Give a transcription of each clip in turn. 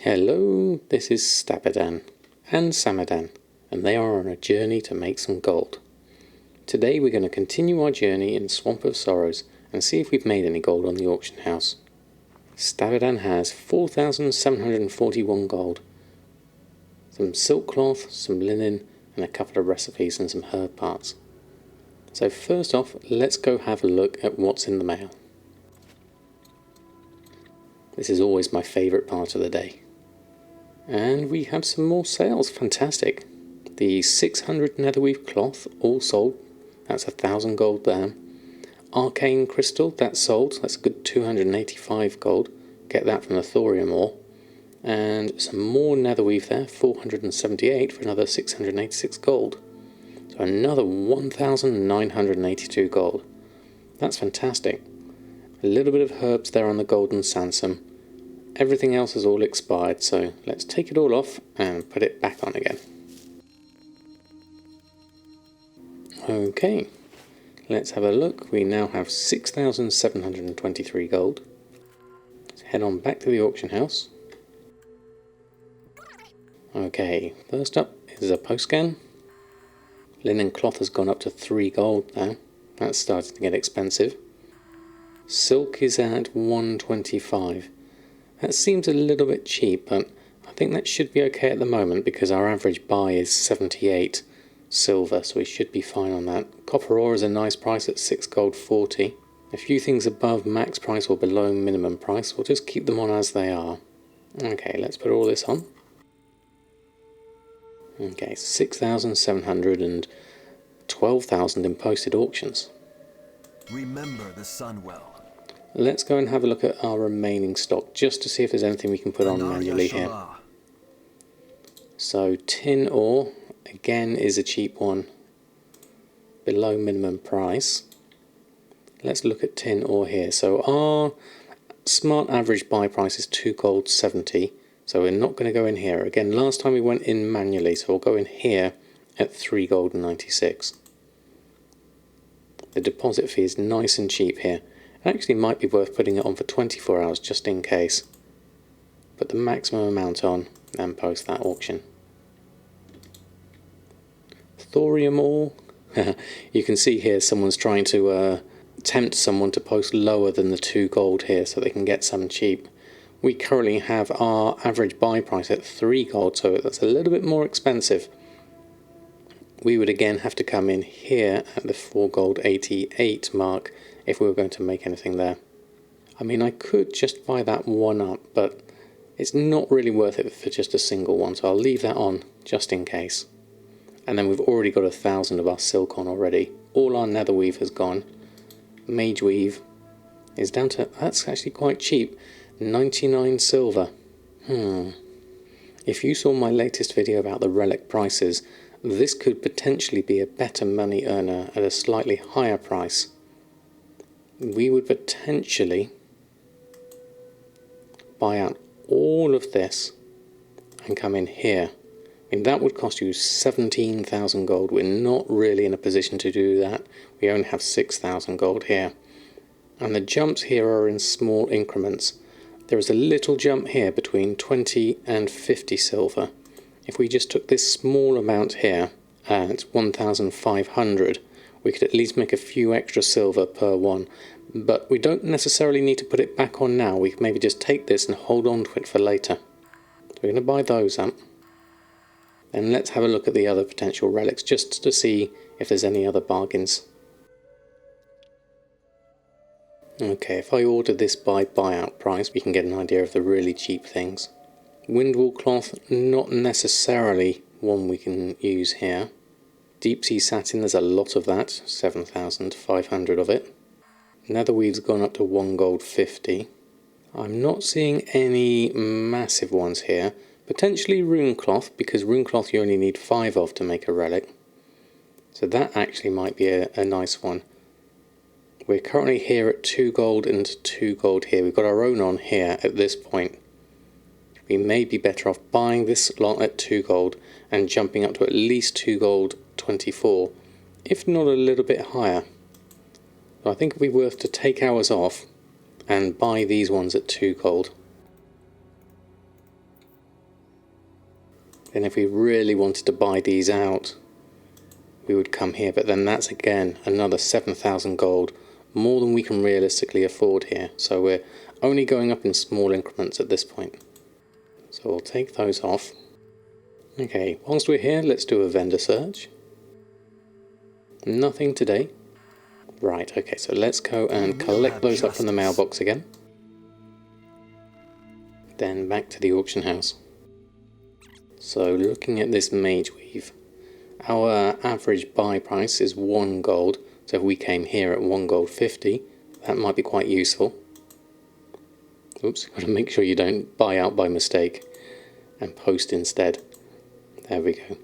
Hello, this is Samadan and Samadan, and they are on a journey to make some gold. Today we're going to continue our journey in Swamp of Sorrows and see if we've made any gold on the auction house. Samadan has 4,741 gold, some silk cloth, some linen, and a couple of recipes and some herb parts. So first off, let's go have a look at what's in the mail. This is always my favourite part of the day. And we have some more sales, fantastic. The 600 netherweave cloth, all sold, that's 1,000 gold there. Arcane crystal, that's sold, that's a good 285 gold, get that from the thorium ore. And some more netherweave there, 478 for another 686 gold. So another 1,982 gold. That's fantastic. A little bit of herbs there on the golden sansum. Everything else is all expired, so let's take it all off and put it back on again. Okay, let's have a look. We now have 6,723 gold. Let's head on back to the auction house. Okay, first up is a post scan. Linen cloth has gone up to 3 gold now. That's starting to get expensive. Silk is at 125. That seems a little bit cheap, but I think that should be okay at the moment because our average buy is 78 silver, so we should be fine on that. Copper ore is a nice price at 6 gold 40. A few things above max price or below minimum price, we'll just keep them on as they are. Okay, let's put all this on. Okay, 6,700 and 12,000 in posted auctions. Remember the sun well. Let's go and have a look at our remaining stock just to see if there's anything we can put on manually here. So tin ore again is a cheap one, below minimum price. Let's look at tin ore here. So our smart average buy price is 2 gold 70, so we're not going to go in here. Again, last time we went in manually, so we'll go in here at 3 gold 96. The deposit fee is nice and cheap here. Actually might be worth putting it on for 24 hours just in case. Put the maximum amount on and post that auction. Thorium ore. You can see here someone's trying to tempt someone to post lower than the 2 gold here so they can get some cheap. We currently have our average buy price at 3 gold, so that's a little bit more expensive. We would again have to come in here at the 4 gold 88 mark if we were going to make anything there. I mean, I could just buy that one up, but it's not really worth it for just a single one, so I'll leave that on just in case. And then we've already got 1,000 of our silk on already. All our netherweave has gone. Mage weave is down to, that's actually quite cheap, 99 silver. If you saw my latest video about the relic prices, this could potentially be a better money earner at a slightly higher price. We would potentially buy out all of this and come in here. I mean, that would cost you 17,000 gold. We're not really in a position to do that. We only have 6,000 gold here. And the jumps here are in small increments. There is a little jump here between 20 and 50 silver. If we just took this small amount here, it's 1,500, we could at least make a few extra silver per one. But we don't necessarily need to put it back on now. We can maybe just take this and hold on to it for later. So we're going to buy those up. And let's have a look at the other potential relics just to see if there's any other bargains. Okay, if I order this by buyout price, we can get an idea of the really cheap things. Windwall cloth, not necessarily one we can use here. Deep sea satin, there's a lot of that, 7,500 of it. Netherweave's gone up to 1 gold 50. I'm not seeing any massive ones here. Potentially rune cloth, because rune cloth you only need 5 of to make a relic. So that actually might be a nice one. We're currently here at 2 gold and 2 gold here. We've got our own on here at this point. We may be better off buying this lot at 2 gold and jumping up to at least 2 gold 24, if not a little bit higher. So I think it would be worth to take ours off and buy these ones at 2 gold. Then if we really wanted to buy these out, we would come here, but then that's again another 7,000 gold, more than we can realistically afford here. So we're only going up in small increments at this point. So we'll take those off. Okay, whilst we're here, let's do a vendor search. Nothing today. Right, okay, so let's go and collect those up from the mailbox again. Then back to the auction house. So looking at this mage weave, our average buy price is 1 gold. So if we came here at 1 gold 50, that might be quite useful. Oops, got to make sure you don't buy out by mistake and post instead. There we go.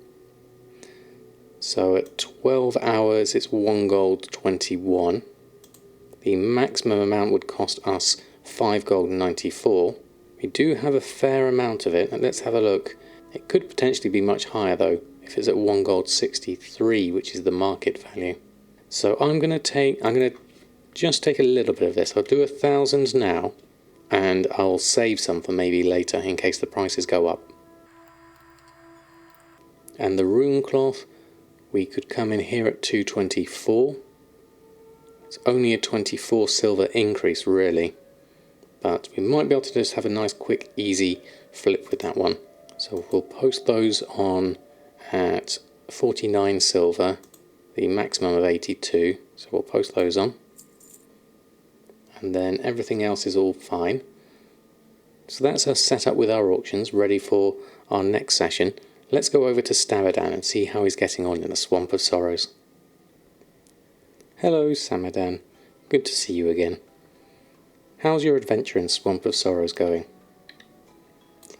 So at 12 hours it's 1 gold 21. The maximum amount would cost us 5 gold 94. We do have a fair amount of it, and let's have a look. It could potentially be much higher though, if it's at 1 gold 63, which is the market value. So I'm gonna just take a little bit of this. I'll do 1,000 now, and I'll save some for maybe later in case the prices go up. And the rune cloth, we could come in here at 224. It's only a 24 silver increase really, but we might be able to just have a nice quick easy flip with that one. So we'll post those on at 49 silver, the maximum of 82, so we'll post those on. And then everything else is all fine. So that's us set up with our auctions, ready for our next session. Let's go over to Samadan and see how he's getting on in the Swamp of Sorrows. Hello Samadan, good to see you again. How's your adventure in Swamp of Sorrows going?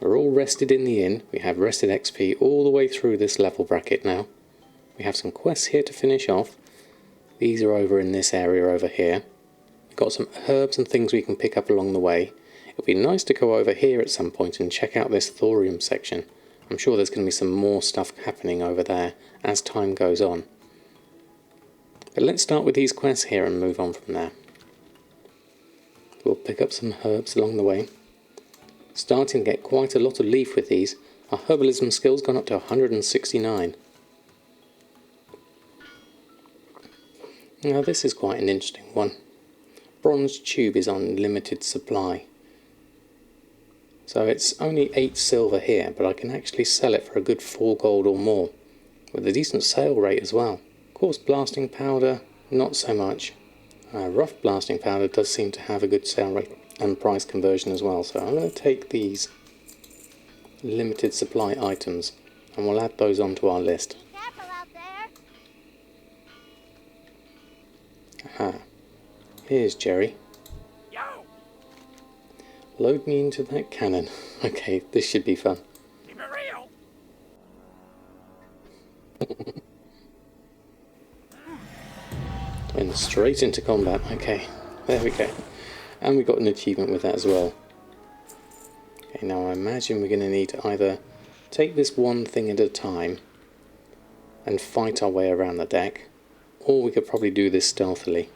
We're all rested in the inn. We have rested XP all the way through this level bracket now. We have some quests here to finish off. These are over in this area over here. We've got some herbs and things we can pick up along the way. It would be nice to go over here at some point and check out this thorium section. I'm sure there's going to be some more stuff happening over there as time goes on. But let's start with these quests here and move on from there. We'll pick up some herbs along the way. Starting to get quite a lot of leaf with these. Our herbalism skill's gone up to 169. Now this is quite an interesting one. Bronze tube is on limited supply. So it's only 8 silver here, but I can actually sell it for a good 4 gold or more, with a decent sale rate as well. Of course, blasting powder, not so much. Rough blasting powder does seem to have a good sale rate and price conversion as well, so I'm going to take these limited supply items and we'll add those onto our list. Careful out there. Aha. Here's Jerry. Load me into that cannon. Okay, this should be fun. Keep it real. And straight into combat. Okay, there we go. And we got an achievement with that as well. Okay, now I imagine we're going to need to either take this one thing at a time and fight our way around the deck, or we could probably do this stealthily.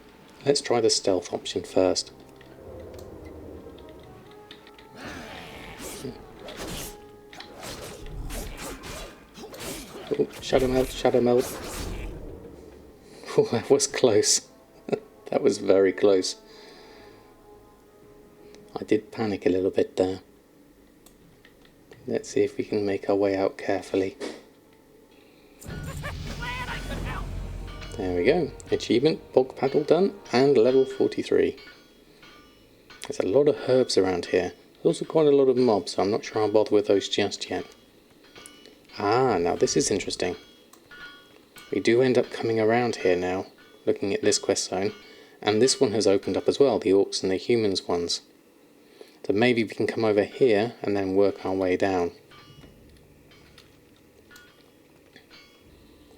Let's try the stealth option first. Oh, shadow melt, shadow melt. Oh, that was close. That was very close. I did panic a little bit there. Let's see if we can make our way out carefully. There we go. Achievement, bog paddle done, and level 43. There's a lot of herbs around here. There's also quite a lot of mobs, so I'm not sure I'll bother with those just yet. Ah, now this is interesting. We do end up coming around here now, looking at this quest zone, and this one has opened up as well, the orcs and the humans ones. So maybe we can come over here and then work our way down.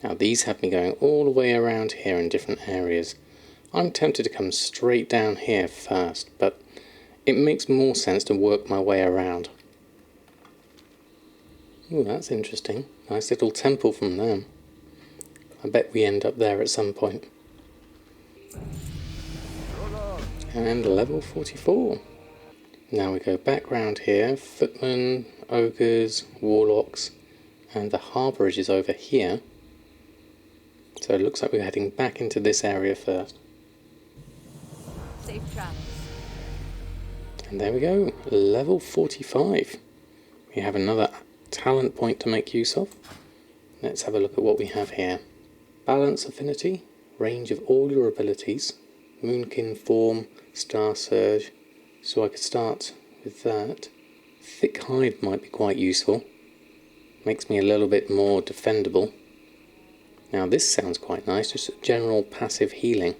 Now these have me going all the way around here in different areas. I'm tempted to come straight down here first, but it makes more sense to work my way around. Ooh, that's interesting. Nice little temple from them. I bet we end up there at some point. And level 44. Now we go back round here. Footmen, ogres, warlocks, and the harbourage is over here. So it looks like we're heading back into this area first. Safe travels. And there we go, level 45. We have another talent point to make use of. Let's have a look at what we have here. Balance affinity, range of all your abilities, Moonkin form, Star Surge. So I could start with that. Thick hide might be quite useful. Makes me a little bit more defendable. Now this sounds quite nice, just general passive healing.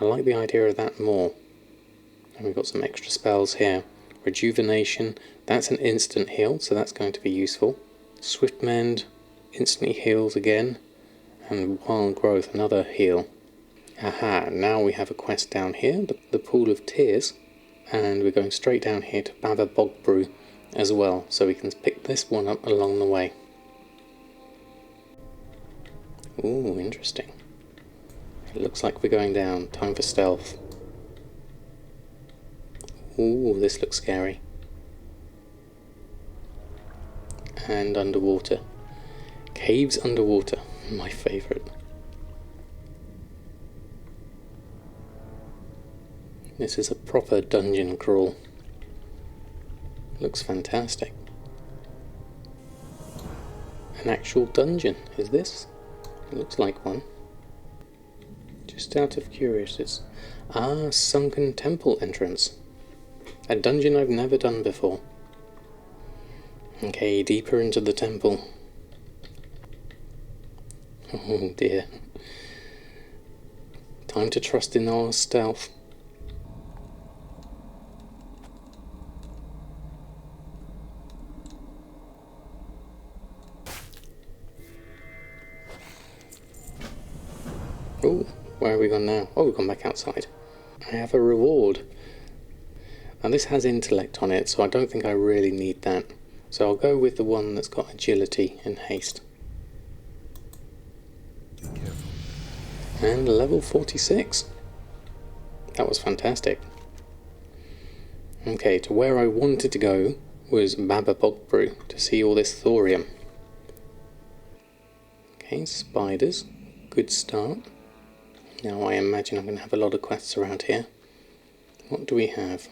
I like the idea of that more. And we've got some extra spells here. Rejuvenation, that's an instant heal, so that's going to be useful. Swift Mend, instantly heals again. And Wild Growth, another heal. Aha, now we have a quest down here, the Pool of Tears. And we're going straight down here to Baba Bog Brew as well, so we can pick this one up along the way. Ooh, interesting. It looks like we're going down. Time for stealth. Ooh, this looks scary. And underwater. Caves underwater, my favourite. This is a proper dungeon crawl. Looks fantastic. An actual dungeon, is this? It looks like one. Just out of curiosity. Ah, Sunken Temple entrance. A dungeon I've never done before. Okay, deeper into the temple. Oh dear. Time to trust in our stealth. Oh, where have we gone now? Oh, we've gone back outside. I have a reward. Now this has intellect on it, so I don't think I really need that. So I'll go with the one that's got agility and haste. Be careful. And level 46. That was fantastic. Okay, to where I wanted to go was Baba Bog Brew to see all this thorium. Okay, spiders. Good start. Now I imagine I'm going to have a lot of quests around here. What do we have?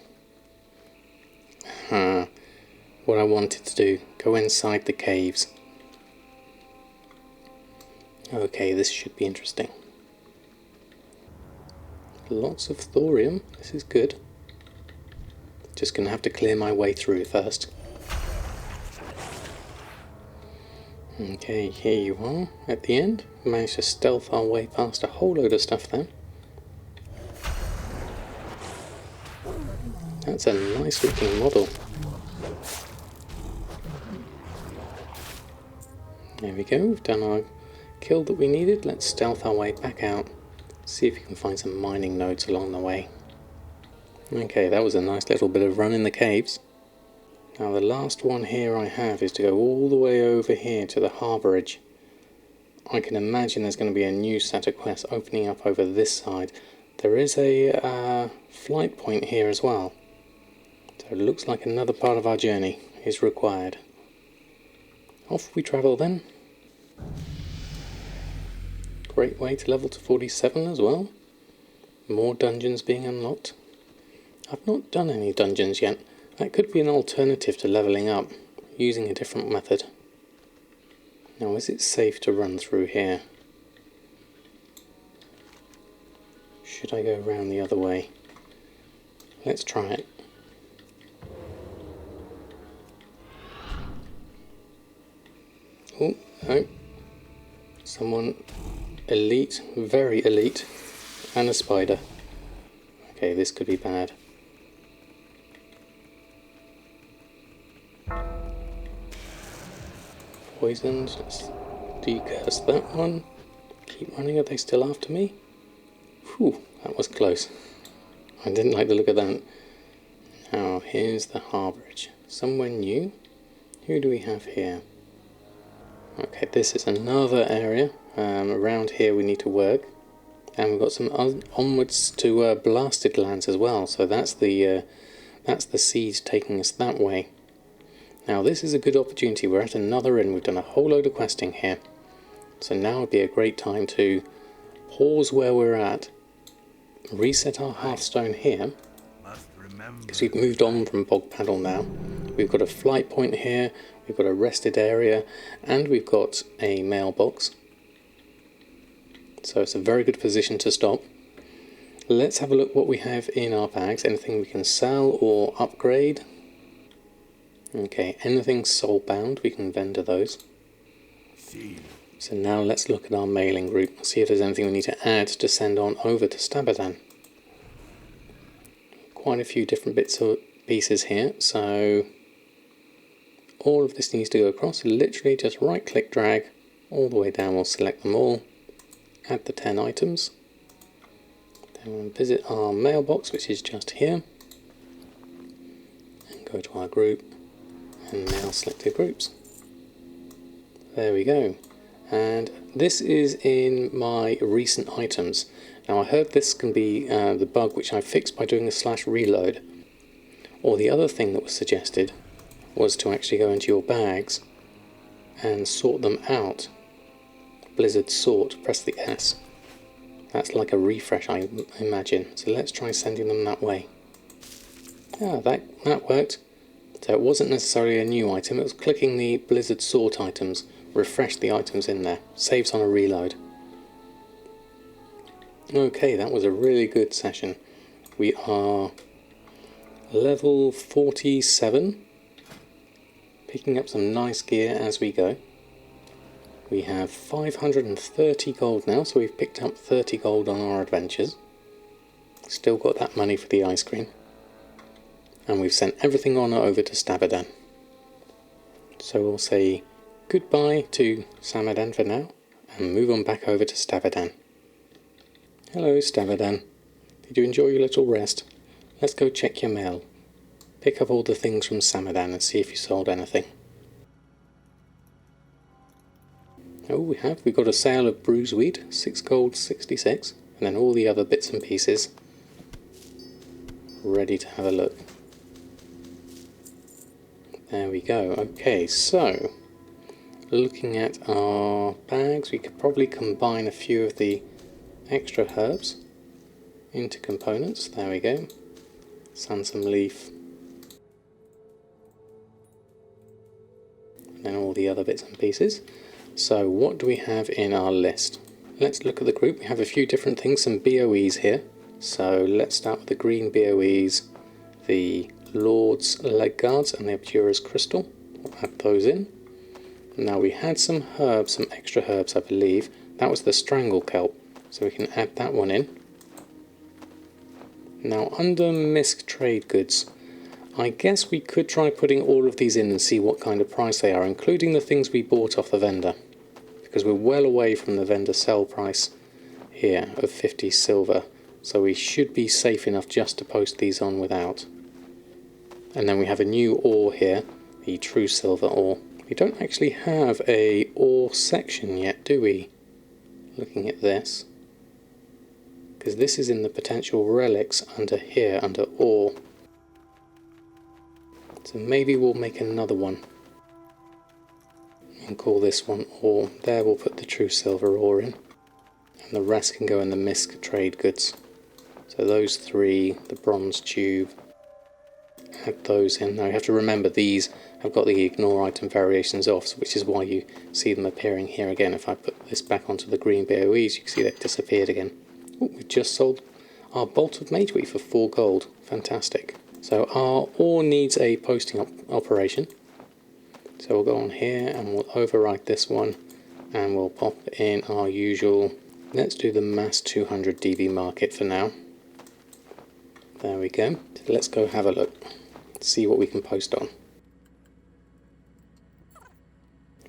What I wanted to do. Go inside the caves. Okay, this should be interesting. Lots of thorium. This is good. Just going to have to clear my way through first. Okay, here you are at the end. Managed to stealth our way past a whole load of stuff there. That's a nice looking model. There we go, we've done our kill that we needed. Let's stealth our way back out. See if we can find some mining nodes along the way. Okay, that was a nice little bit of run in the caves. Now the last one here I have is to go all the way over here to the harbourage. I can imagine there's going to be a new set of quests opening up over this side. There is a flight point here as well. So it looks like another part of our journey is required. Off we travel then. Great way to level to 47 as well. More dungeons being unlocked. I've not done any dungeons yet. That could be an alternative to leveling up, using a different method. Now, is it safe to run through here? Should I go around the other way? Let's try it. Oh, no. Someone elite, very elite, and a spider. Okay, this could be bad. Poisoned. Let's decurse that one. Keep running. Are they still after me? Whew, that was close. I didn't like the look of that. Now, here's the harbourage. Somewhere new. Who do we have here? Okay, this is another area. Around here we need to work. And we've got some onwards to Blasted Lands as well. So that's the seed taking us that way. Now this is a good opportunity. We're at another inn. We've done a whole load of questing here. So now would be a great time to pause where we're at, reset our hearthstone here, because we've moved on from Bog Paddle now. We've got a flight point here, we've got a rested area, and we've got a mailbox. So it's a very good position to stop. Let's have a look what we have in our bags. Anything we can sell or upgrade. Okay, anything soulbound, we can vendor those. So now let's look at our mailing group, see if there's anything we need to add to send on over to Samadan. Quite a few different bits or pieces here, so all of this needs to go across. Literally just right click drag all the way down, we'll select them all, add the 10 items, then we'll visit our mailbox, which is just here, and go to our group, and now select the groups. There we go. And this is in my recent items. Now I heard this can be the bug which I fixed by doing a /reload. Or the other thing that was suggested was to actually go into your bags and sort them out. Blizzard sort, press the S. That's like a refresh, I imagine. So let's try sending them that way. Yeah, that worked. So it wasn't necessarily a new item, it was clicking the Blizzard sort items. Refresh the items in there, saves on a reload. Okay, that was a really good session. We are level 47, picking up some nice gear as we go. We have 530 gold now, so we've picked up 30 gold on our adventures. Still got that money for the ice cream. And we've sent everything on over to Samadan. So we'll say goodbye to Samadan for now, and move on back over to Samadan. Hello Samadan, did you enjoy your little rest? Let's go check your mail. Pick up all the things from Samadan and see if you sold anything. Oh, we've got a sale of bruiseweed, 6 gold 66, and then all the other bits and pieces ready to have a look. There we go. Okay, so looking at our bags, we could probably combine a few of the extra herbs into components. There we go. Sansum leaf. And then all the other bits and pieces. So what do we have in our list? Let's look at the group. We have a few different things, some BOEs here. So let's start with the green BOEs, the Lord's Leg Guards and the Abjurer's Crystal. We'll add those in. Now we had some herbs, some extra herbs I believe. That was the Strangle Kelp, so we can add that one in. Now under Misc trade goods, I guess we could try putting all of these in and see what kind of price they are, including the things we bought off the vendor, because we're well away from the vendor sell price here of 50 silver, so we should be safe enough just to post these on without. And then we have a new ore here, the true silver ore. We don't actually have a ore section yet, do we? Looking at this, because this is in the potential relics under here, under ore. So maybe we'll make another one and call this one ore. There we'll put the true silver ore in, and the rest can go in the Misc trade goods. So those three, the bronze tube, add those in. Now you have to remember these have got the ignore item variations off, which is why you see them appearing here again. If I put this back onto the green BOEs, you can see that disappeared again. Oh, we've just sold our bolt of mageweed for 4 gold. Fantastic. So our ore needs a posting operation. So we'll go on here and we'll overwrite this one, and we'll pop in our usual. Let's do the mass 200 dB market for now. There we go. So let's go have a look, see what we can post on.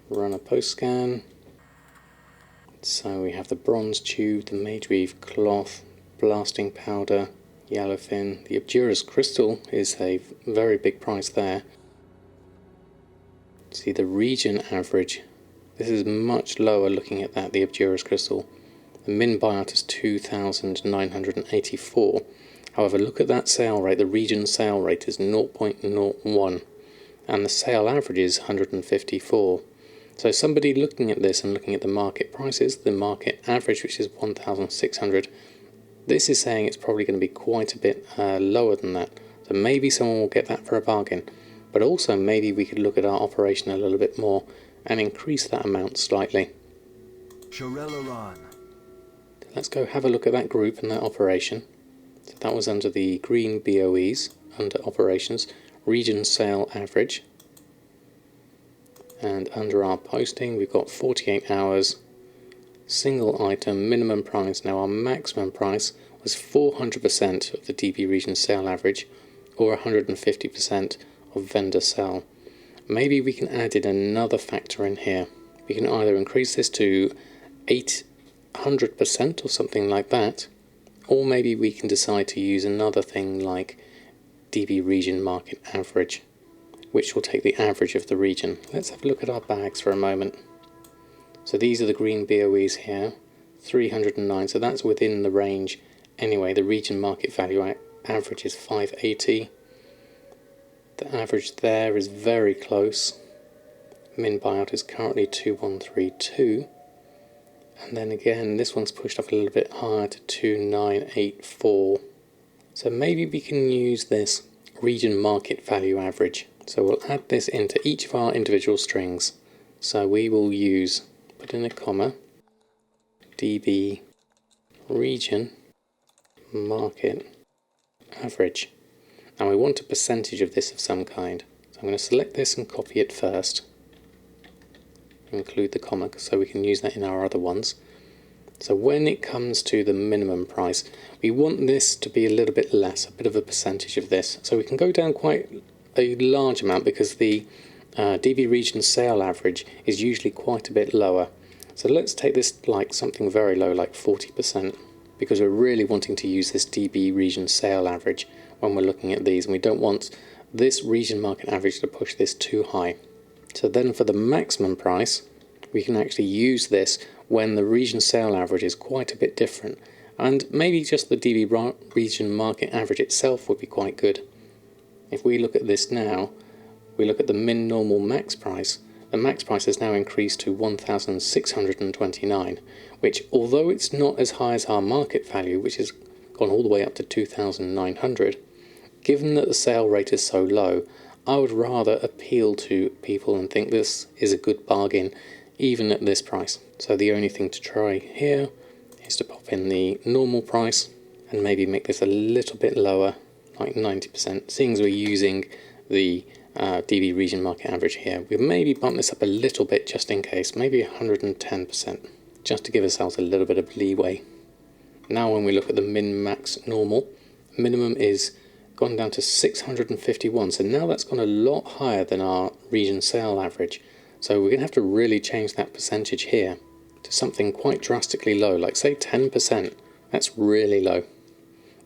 Run a post scan. So we have the bronze tube, the mageweave cloth, blasting powder, yellowfin. The Abjurer's Crystal is a very big price there. See the region average. This is much lower looking at that, the Abjurer's Crystal. The min buyout is 2,984. However, look at that sale rate. The region sale rate is 0.01. and the sale average is 154. So somebody looking at this and looking at the market prices, the market average, which is 1,600, this is saying it's probably going to be quite a bit lower than that. So maybe someone will get that for a bargain. But also maybe we could look at our operation a little bit more and increase that amount slightly. Let's go have a look at that group and that operation. So that was under the green BOEs, under operations, region sale average. And under our posting we've got 48 hours, single item, minimum price. Now our maximum price was 400% of the DB region sale average, or 150% of vendor sale. Maybe we can add in another factor in here. We can either increase this to 800% or something like that, or maybe we can decide to use another thing like DB region market average, which will take the average of the region. Let's have a look at our bags for a moment. So these are the green BOEs here, 309, so that's within the range. Anyway, the region market value average is 580. The average there is very close. Min buyout is currently 2132. And then again, this one's pushed up a little bit higher to 2984. So maybe we can use this region market value average. So we'll add this into each of our individual strings. So we will use, put in a comma, DB region market average. And we want a percentage of this of some kind. So I'm going to select this and copy it first. Include the comma so we can use that in our other ones. So when it comes to the minimum price, we want this to be a little bit less, a bit of a percentage of this. So we can go down quite a large amount because the DB region sale average is usually quite a bit lower. So let's take this like something very low, like 40%, because we're really wanting to use this DB region sale average when we're looking at these, and we don't want this region market average to push this too high. So then for the maximum price, we can actually use this when the region sale average is quite a bit different, and maybe just the DB region market average itself would be quite good. If we look at this now, we look at the min normal max price, the max price has now increased to 1,629, which, although it's not as high as our market value, which has gone all the way up to 2,900, given that the sale rate is so low, I would rather appeal to people and think this is a good bargain even at this price. So the only thing to try here is to pop in the normal price and maybe make this a little bit lower, like 90%, seeing as we're using the DB region market average here. We maybe bump this up a little bit just in case, maybe 110%, just to give ourselves a little bit of leeway. Now when we look at the min max normal, minimum is gone down to 651, so now that's gone a lot higher than our region sale average. So we're going to have to really change that percentage here to something quite drastically low, like say 10%. That's really low.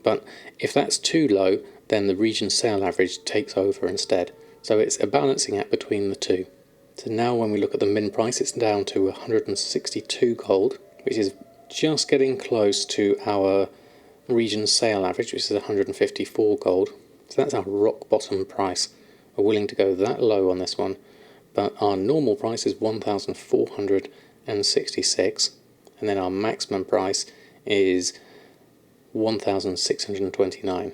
But if that's too low, then the region sale average takes over instead. So it's a balancing act between the two. So now when we look at the min price, it's down to 162 gold, which is just getting close to our region sale average, which is 154 gold. So that's our rock bottom price. We're willing to go that low on this one, but our normal price is 1,466, and then our maximum price is 1,629.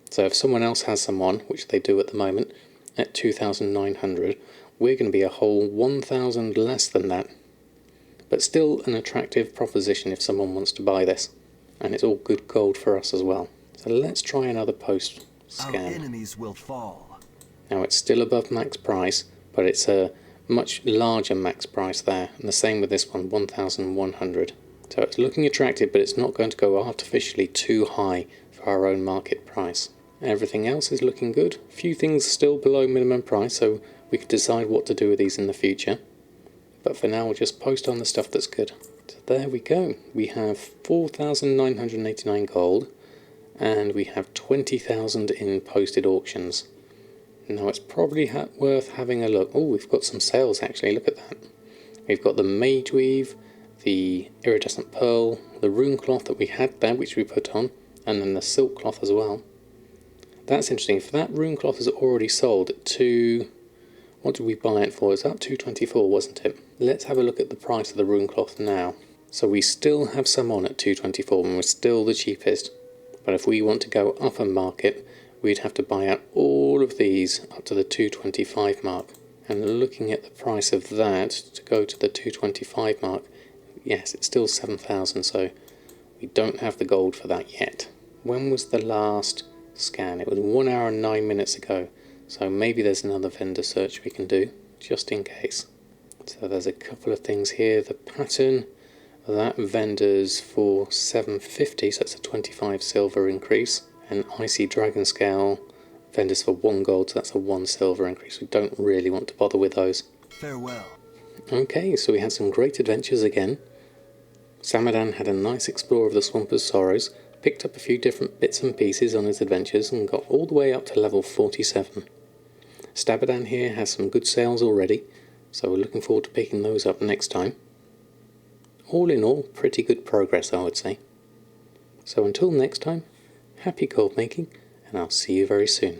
So if someone else has someone, which they do at the moment, at 2,900, we're going to be a whole 1,000 less than that. But still an attractive proposition if someone wants to buy this. And it's all good gold for us as well. So let's try another post scan. Our enemies will fall. Now it's still above max price, but it's a much larger max price there. And the same with this one, 1,100. So it's looking attractive, but it's not going to go artificially too high for our own market price. Everything else is looking good. A few things still below minimum price, so we could decide what to do with these in the future. But for now, we'll just post on the stuff that's good. So there we go. We have 4,989 gold, and we have 20,000 in posted auctions. Now it's probably worth having a look. Oh, we've got some sales actually, look at that. We've got the mage weave, the iridescent pearl, the rune cloth that we had there, which we put on, and then the silk cloth as well. That's interesting. If that rune cloth is already sold to What did we buy it for? It's about 224, wasn't it? Let's have a look at the price of the rune cloth now. So we still have some on at 224 and we're still the cheapest. But if we want to go up a market, we'd have to buy out all of these up to the 225 mark. And looking at the price of that to go to the 225 mark, yes, it's still 7,000, so we don't have the gold for that yet. When was the last scan? It was 1 hour and 9 minutes ago. So maybe there's another vendor search we can do, just in case. So there's a couple of things here. The pattern, that vendor's for 750, so that's a 25 silver increase. And Icy Dragon Scale vendor's for 1 gold, so that's a 1 silver increase. We don't really want to bother with those. Farewell. Okay, so we had some great adventures again. Samadan had a nice explore of the Swamp of Sorrows, picked up a few different bits and pieces on his adventures and got all the way up to level 47. Samadan here has some good sales already, so we're looking forward to picking those up next time. All in all, pretty good progress, I would say. So until next time, happy gold making, and I'll see you very soon.